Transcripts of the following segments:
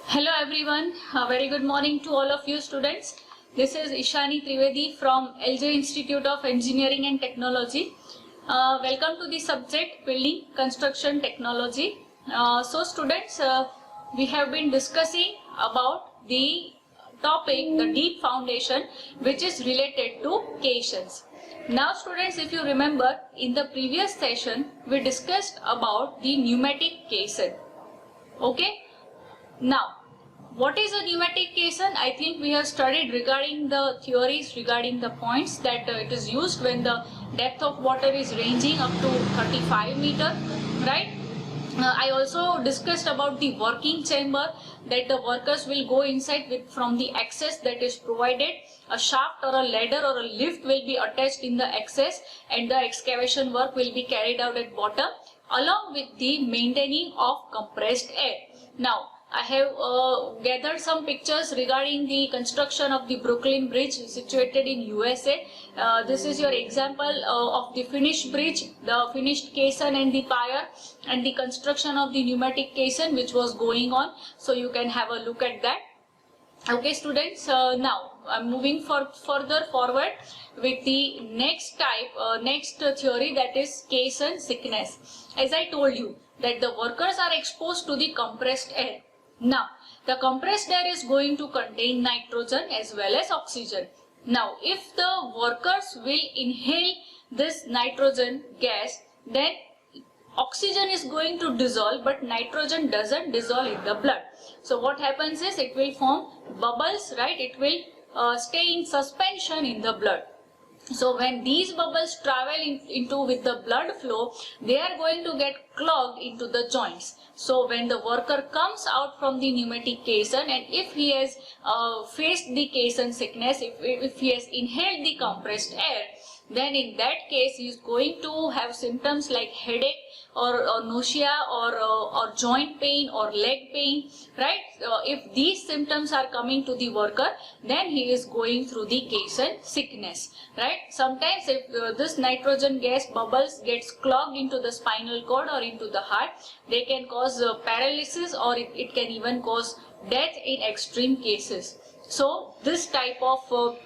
Hello everyone, a very good morning to all of you students. This is Ishani Trivedi from LJ Institute of Engineering and Technology. Welcome to the subject Building Construction Technology. So students, we have been discussing about the topic, the deep foundation, which is related to caissons. Now students, if you remember, in the previous session, we discussed about the pneumatic caisson. Okay. Now, what is a pneumatic caisson? I think we have studied regarding the theories, regarding the points that it is used when the depth of water is ranging up to 35 meter, right? I also discussed about the working chamber, that the workers will go inside with from the access that is provided. A shaft or a ladder or a lift will be attached in the access and the excavation work will be carried out at bottom along with the maintaining of compressed air. Now, I have gathered some pictures regarding the construction of the Brooklyn Bridge situated in USA. This is your example of the finished bridge, the finished caisson and the pier, and the construction of the pneumatic caisson which was going on. So you can have a look at that. Okay students, now I'm moving further forward with the next type, next theory, that is caisson sickness. As I told you that the workers are exposed to the compressed air. Now, the compressed air is going to contain nitrogen as well as oxygen. Now, if the workers will inhale this nitrogen gas, then oxygen is going to dissolve, but nitrogen doesn't dissolve in the blood. So, what happens is it will form bubbles, right? It will stay in suspension in the blood. So when these bubbles travel into with the blood flow, they are going to get clogged into the joints. So when the worker comes out from the pneumatic caisson, and if he has faced the caisson sickness, if he has inhaled the compressed air, then in that case he is going to have symptoms like headache or nausea or joint pain or leg pain, right? If these symptoms are coming to the worker, then he is going through the caisson sickness, right? Sometimes if this nitrogen gas bubbles gets clogged into the spinal cord or into the heart, they can cause paralysis, or it can even cause death in extreme cases. So this type of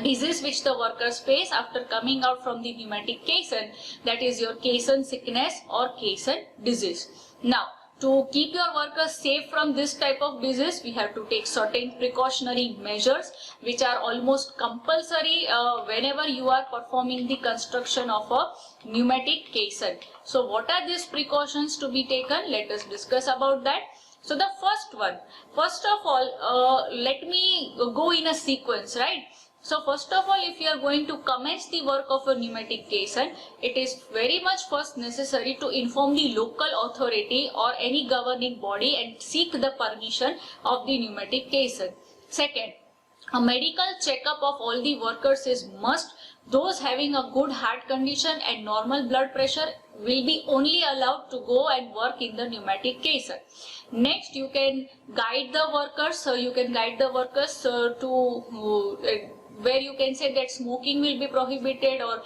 disease which the workers face after coming out from the pneumatic caisson, that is your caisson sickness or caisson disease. Now, to keep your workers safe from this type of disease, we have to take certain precautionary measures which are almost compulsory whenever you are performing the construction of a pneumatic caisson. So what are these precautions to be taken? Let us discuss about that. So the first of all, let me go in a sequence, right? So first of all, if you are going to commence the work of a pneumatic caisson, it is very much first necessary to inform the local authority or any governing body and seek the permission of the pneumatic caisson. Second, a medical checkup of all the workers is must. Those having a good heart condition and normal blood pressure will be only allowed to go and work in the pneumatic caisson. Next, you can guide the workers. So you can guide the workers to where you can say that smoking will be prohibited or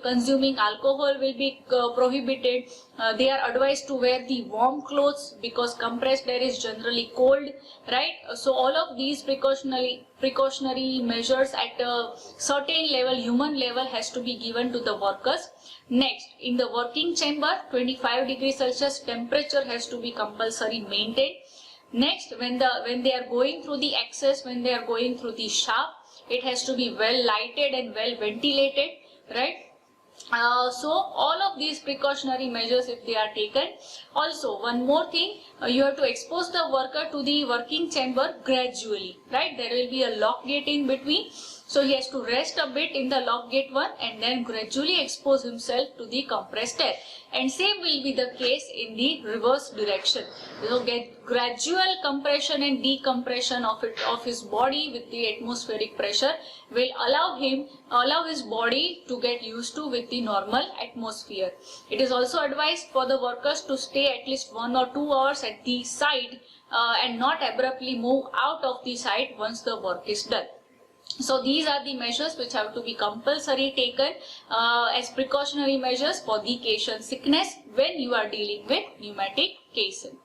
consuming alcohol will be prohibited. They are advised to wear the warm clothes because compressed air is generally cold, right? So all of these precautionary measures at a certain level, human level, has to be given to the workers. Next, in the working chamber, 25 degrees Celsius temperature has to be compulsory maintained. Next, when they are going through the access, when they are going through the shaft, it has to be well lighted and well ventilated, right? So all of these precautionary measures, if they are taken. Also, one more thing, you have to expose the worker to the working chamber gradually, right? There will be a lock gate in between. So he has to rest a bit in the lock gate one and then gradually expose himself to the compressed air. And same will be the case in the reverse direction. So get gradual compression and decompression of his body with the atmospheric pressure will allow his body to get used to with the normal atmosphere. It is also advised for the workers to stay at least 1 or 2 hours at the site and not abruptly move out of the site once the work is done. So these are the measures which have to be compulsory taken as precautionary measures for the caisson sickness when you are dealing with pneumatic caisson.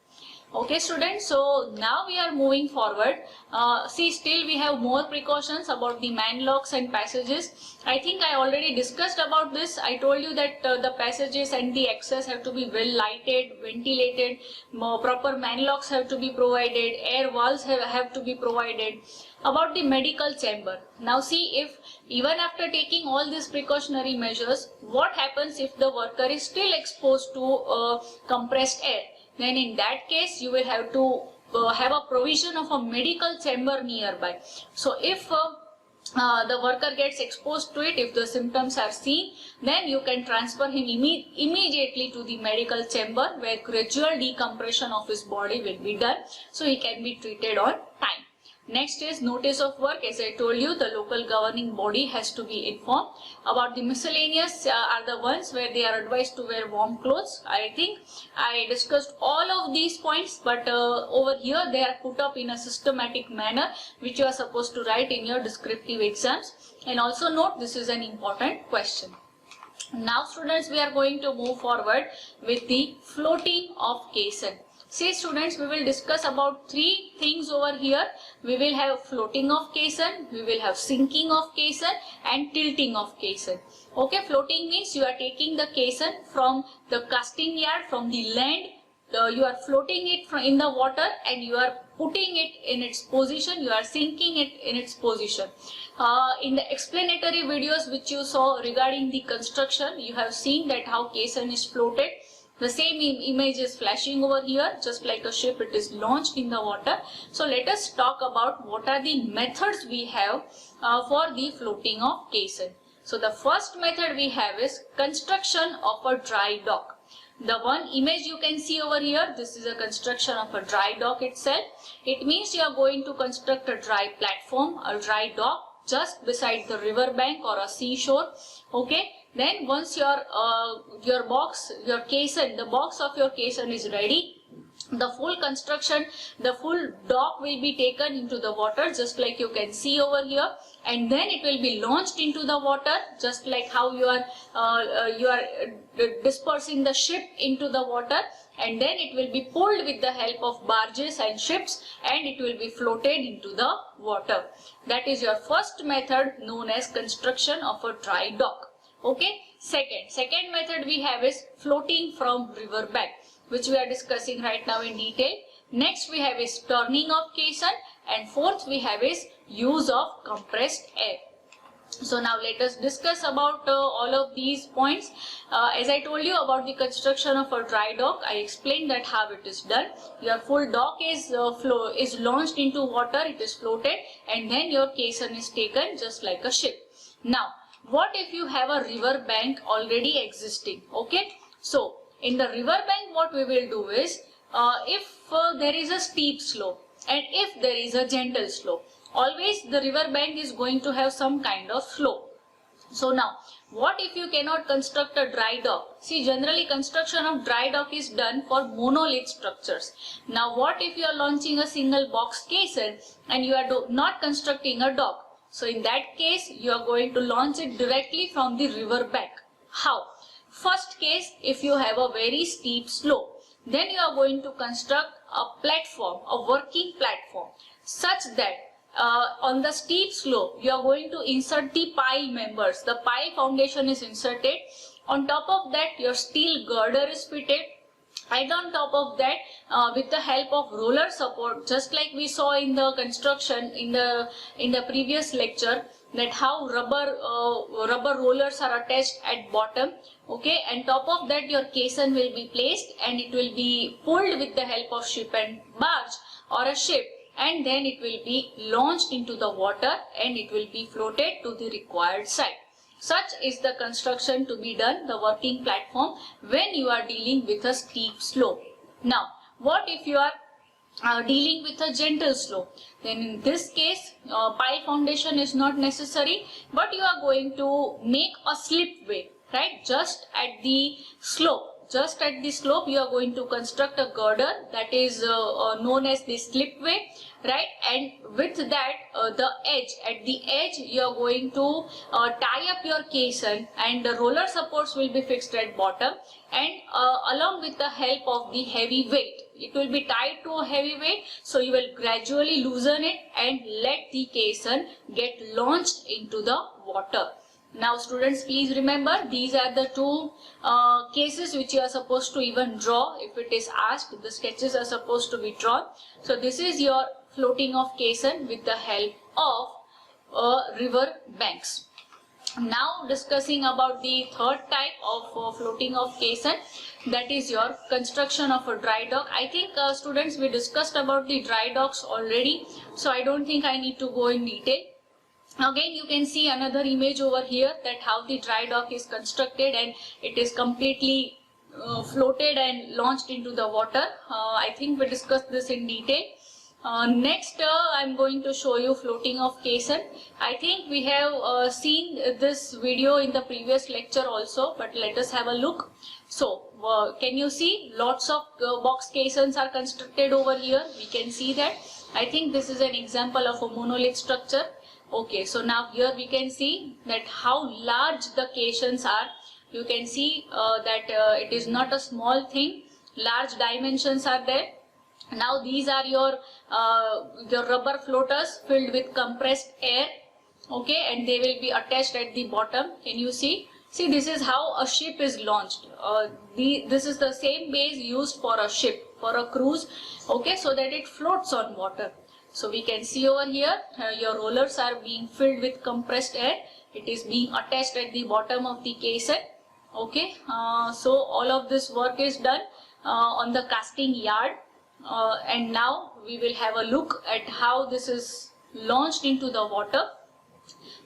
Okay students, so now we are moving forward. See, still we have more precautions about the man locks and passages. I think I already discussed about this. I told you that the passages and the access have to be well lighted, ventilated, proper man locks have to be provided, air walls have to be provided. About the medical chamber. Now see, if even after taking all these precautionary measures, what happens if the worker is still exposed to compressed air? Then in that case you will have to have a provision of a medical chamber nearby. So if the worker gets exposed to it, if the symptoms are seen, then you can transfer him immediately to the medical chamber, where gradual decompression of his body will be done, so he can be treated on time. Next is notice of work. As I told you, the local governing body has to be informed. About the miscellaneous are the ones where they are advised to wear warm clothes. I think I discussed all of these points, but over here they are put up in a systematic manner, which you are supposed to write in your descriptive exams. And also note, this is an important question. Now students, we are going to move forward with the floating of caisson. See students, we will discuss about three things over here. We will have floating of caisson, we will have sinking of caisson, and tilting of caisson. Okay, floating means you are taking the caisson from the casting yard, from the land, you are floating it in the water and you are putting it in its position, you are sinking it in its position. In the explanatory videos which you saw regarding the construction, you have seen that how caisson is floated. The same image is flashing over here, just like a ship, it is launched in the water. So let us talk about what are the methods we have for the floating of caisson. So the first method we have is construction of a dry dock. The one image you can see over here, this is a construction of a dry dock itself. It means you are going to construct a dry platform, a dry dock, just beside the river bank or a seashore. Okay. Then once your box, your caisson, the box of your caisson is ready, the full construction, the full dock will be taken into the water, just like you can see over here, and then it will be launched into the water, just like how you are dispersing the ship into the water, and then it will be pulled with the help of barges and ships, and it will be floated into the water. That is your first method, known as construction of a dry dock. Okay, second method we have is floating from river bank, which we are discussing right now in detail. Next we have is turning of caisson, and fourth we have is use of compressed air. So now let us discuss about all of these points. As I told you about the construction of a dry dock, I explained that how it is done. Your full dock is launched into water, it is floated, and then your caisson is taken just like a ship. Now what if you have a river bank already existing? Okay, so in the river bank what we will do is, if there is a steep slope and if there is a gentle slope, always the river bank is going to have some kind of slope. So now what if you cannot construct a dry dock? See, generally construction of dry dock is done for monolith structures. Now what if you are launching a single box caisson and you are not constructing a dock? So in that case, you are going to launch it directly from the river bank. How? First case, if you have a very steep slope, then you are going to construct a platform, a working platform, such that on the steep slope, you are going to insert the pile members. The pile foundation is inserted. On top of that, your steel girder is fitted. And on top of that, with the help of roller support, just like we saw in the construction in the previous lecture, that how rubber rollers are attached at bottom. Okay, and top of that your caisson will be placed and it will be pulled with the help of ship and barge or a ship, and then it will be launched into the water and it will be floated to the required site. Such is the construction to be done, the working platform, when you are dealing with a steep slope. Now, what if you are dealing with a gentle slope? Then in this case, pile foundation is not necessary, but you are going to make a slipway, right? Just at the slope. Just at the slope, you are going to construct a girder, that is known as the slipway, right? And with that, at the edge, you are going to tie up your caisson, and the roller supports will be fixed at bottom, and along with the help of the heavy weight, it will be tied to a heavy weight, so you will gradually loosen it and let the caisson get launched into the water. Now students, please remember, these are the two cases which you are supposed to even draw. If it is asked, the sketches are supposed to be drawn. So this is your floating of caisson with the help of river banks. Now discussing about the third type of floating of caisson, that is your construction of a dry dock. I think students, we discussed about the dry docks already, so I don't think I need to go in detail. Again, you can see another image over here, that how the dry dock is constructed and it is completely floated and launched into the water. I think we discussed this in detail. Next, I'm going to show you floating of caisson. I think we have seen this video in the previous lecture also, but let us have a look. So, can you see lots of box caissons are constructed over here? We can see that. I think this is an example of a monolith structure. Okay, so now here we can see that how large the caissons are. You can see that it is not a small thing. Large dimensions are there. Now these are your rubber floaters filled with compressed air. Okay, and they will be attached at the bottom. Can you see? See, this is how a ship is launched. This is the same base used for a ship, for a cruise. Okay, so that it floats on water. So we can see over here, your rollers are being filled with compressed air. It is being attached at the bottom of the caisson. Okay, so all of this work is done on the casting yard. And now we will have a look at how this is launched into the water.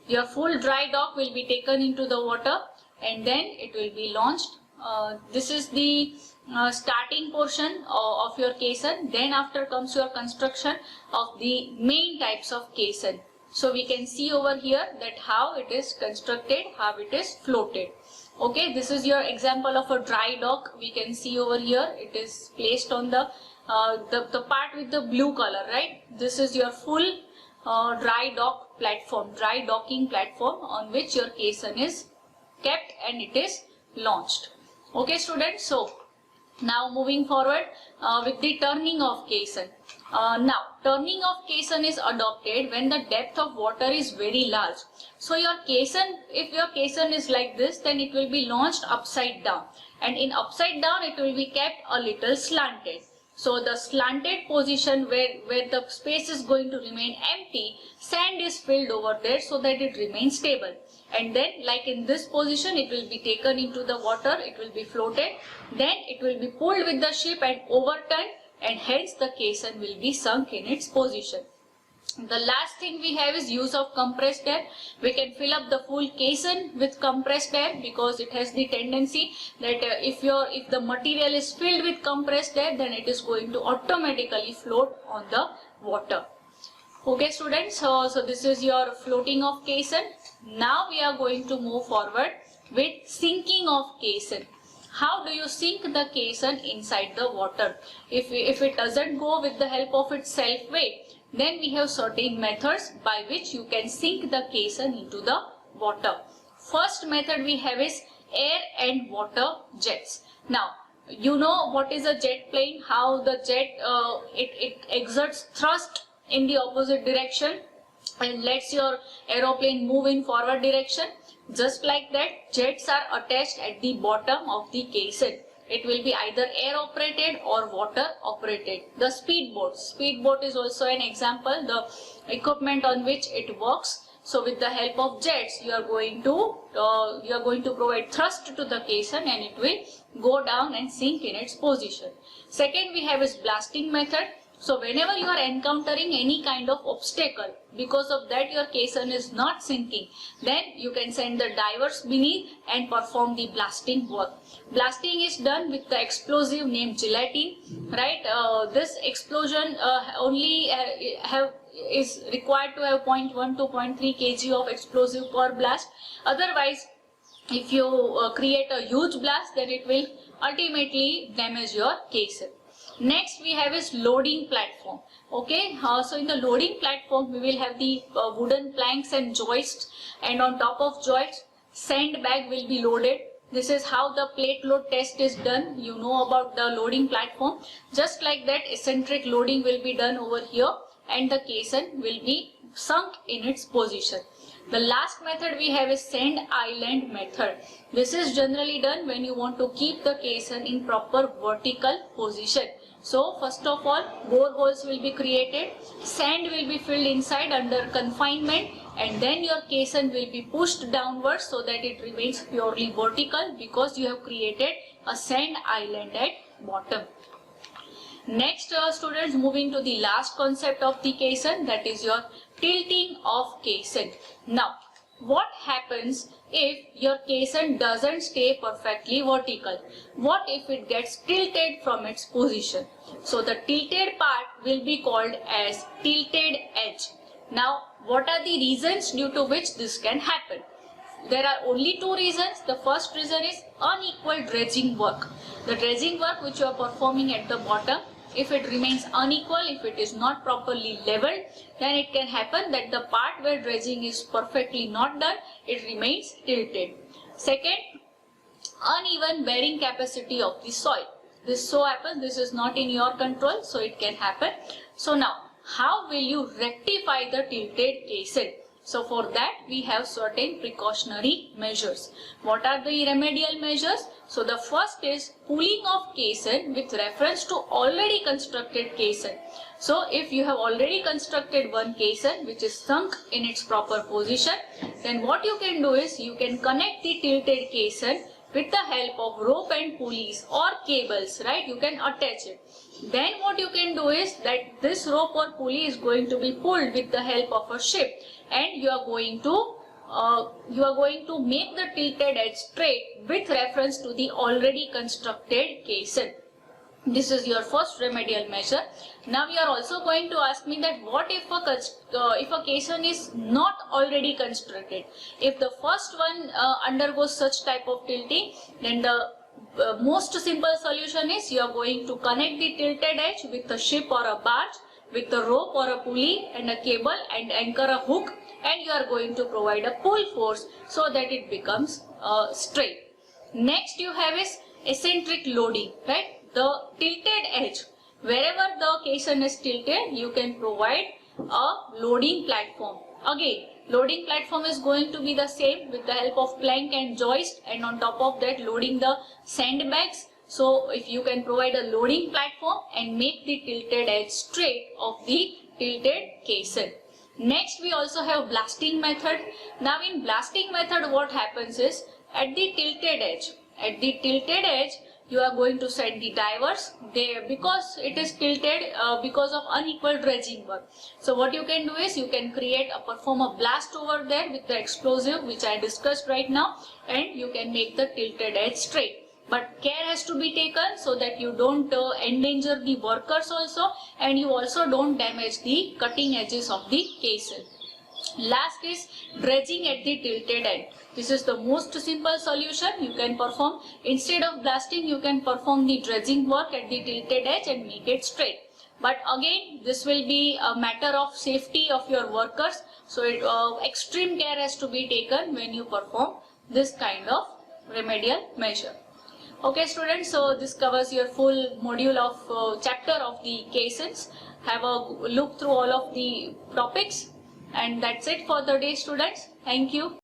Your full dry dock will be taken into the water and then it will be launched. This is the starting portion of your caisson. Then after comes your construction of the main types of caisson. So we can see over here that how it is constructed, how it is floated. Okay, this is your example of a dry dock. We can see over here, it is placed on the part with the blue color, right? This is your full dry dock platform, dry docking platform on which your caisson is kept and it is launched. Okay students, so now moving forward with the turning of caisson. Now turning of caisson is adopted when the depth of water is very large. So your caisson, if your caisson is like this, then it will be launched upside down, and in upside down it will be kept a little slanted. So the slanted position where the space is going to remain empty, sand is filled over there so that it remains stable. And then like in this position, it will be taken into the water, it will be floated, then it will be pulled with the ship and overturned, and hence the caisson will be sunk in its position. The last thing we have is use of compressed air. We can fill up the full caisson with compressed air because it has the tendency that if the material is filled with compressed air, then it is going to automatically float on the water. Okay students, so this is your floating of caisson. Now we are going to move forward with sinking of caisson. How do you sink the caisson inside the water? If it doesn't go with the help of its self weight, then we have certain methods by which you can sink the caisson into the water. First method we have is air and water jets. Now you know what is a jet plane, how the jet it exerts thrust in the opposite direction and lets your aeroplane move in forward direction. Just like that, jets are attached at the bottom of the caisson. It will be either air operated or water operated. The speedboat is also an example, the equipment on which it works. So with the help of jets, you are going to provide thrust to the caisson and it will go down and sink in its position. Second we have is blasting method. So whenever you are encountering any kind of obstacle, because of that your caisson is not sinking, then you can send the divers beneath and perform the blasting work. Blasting is done with the explosive named gelatine, right? This explosion only is required to have 0.1 to 0.3 kg of explosive per blast. Otherwise, if you create a huge blast, then it will ultimately damage your caisson. Next we have is loading platform. Okay, so in the loading platform we will have the wooden planks and joists, and on top of joists sandbag will be loaded. This is how the plate load test is done. You know about the loading platform. Just like that, eccentric loading will be done over here and the caisson will be sunk in its position. The last method we have is sand island method. This is generally done when you want to keep the caisson in proper vertical position. So first of all, bore holes will be created, sand will be filled inside under confinement, and then your caisson will be pushed downwards so that it remains purely vertical because you have created a sand island at bottom. Next, students, moving to the last concept of the caisson, that is your tilting of caisson. Now, what happens if your caisson doesn't stay perfectly vertical? What if it gets tilted from its position? So the tilted part will be called as tilted edge. Now, what are the reasons due to which this can happen? There are only two reasons. The first reason is unequal dredging work. The dredging work which you are performing at the bottom, if it remains unequal, if it is not properly leveled, then it can happen that the part where dredging is perfectly not done, it remains tilted. Second, uneven bearing capacity of the soil. This so happens, this is not in your control, so it can happen. So now, how will you rectify the tilted caisson? So for that we have certain precautionary measures. What are the remedial measures? So the first is pulling of caisson with reference to already constructed caisson. So if you have already constructed one caisson which is sunk in its proper position, then what you can do is you can connect the tilted caisson with the help of rope and pulleys or cables, right? You can attach it. Then what you can do is that this rope or pulley is going to be pulled with the help of a ship, and you are going to make the tilted edge straight with reference to the already constructed caisson. This is your first remedial measure. Now you are also going to ask me that what if a caisson is not already constructed? If the first one undergoes such type of tilting, then the most simple solution is you are going to connect the tilted edge with a ship or a barge, with a rope or a pulley and a cable, and anchor a hook, and you are going to provide a pull force so that it becomes straight. Next you have is eccentric loading, right? The tilted edge, wherever the caisson is tilted, you can provide a loading platform. Again, loading platform is going to be the same with the help of plank and joist, and on top of that loading the sandbags. So if you can provide a loading platform and make the tilted edge straight of the tilted caisson. Next we also have blasting method. Now in blasting method what happens is at the tilted edge you are going to set the divers there because it is tilted because of unequal dredging work. So what you can do is you can perform a blast over there with the explosive which I discussed right now, and you can make the tilted edge straight. But care has to be taken so that you don't endanger the workers also, and you also don't damage the cutting edges of the caisson. Last is dredging at the tilted end. This is the most simple solution you can perform. Instead of blasting, you can perform the dredging work at the tilted edge and make it straight. But again, this will be a matter of safety of your workers. So extreme care has to be taken when you perform this kind of remedial measure. Okay students, so this covers your full module of chapter of the caissons. Have a look through all of the topics, and that's it for the day students. Thank you.